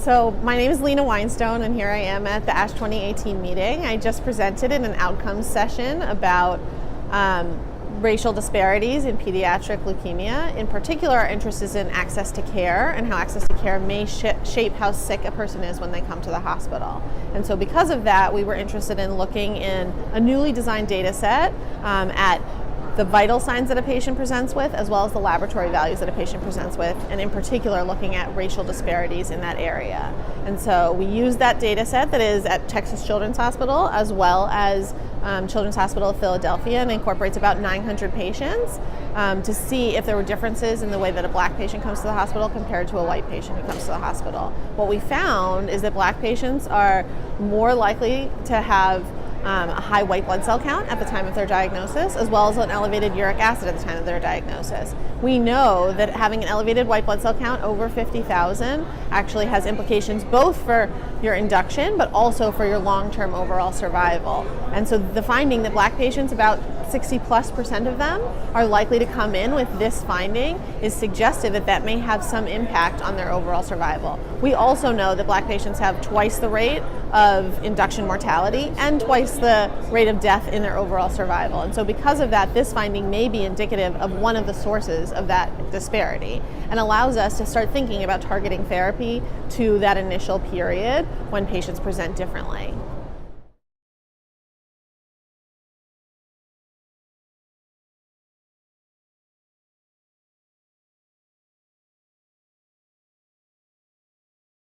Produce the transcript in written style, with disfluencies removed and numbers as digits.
So my name is Lena Winestone, and here I am at the ASH 2018 meeting. I just presented in an outcomes session about racial disparities in pediatric leukemia. In particular, our interest is in access to care and how access to care may shape how sick a person is when they come to the hospital. And so because of that, we were interested in looking in a newly designed data set at the vital signs that a patient presents with, as well as the laboratory values that a patient presents with, and in particular looking at racial disparities in that area. And so we used that data set that is at Texas Children's Hospital, as well as Children's Hospital of Philadelphia, and incorporates about 900 patients to see if there were differences in the way that a black patient comes to the hospital compared to a white patient who comes to the hospital. What we found is that black patients are more likely to have a high white blood cell count at the time of their diagnosis, as well as an elevated uric acid at the time of their diagnosis. We know that having an elevated white blood cell count over 50,000 actually has implications both for your induction, but also for your long-term overall survival. And so the finding that black patients, about 60+% of them, are likely to come in with this finding is suggestive that that may have some impact on their overall survival. We also know that black patients have twice the rate of induction mortality and twice the rate of death in their overall survival. And so because of that, this finding may be indicative of one of the sources of that disparity and allows us to start thinking about targeting therapy to that initial period when patients present differently.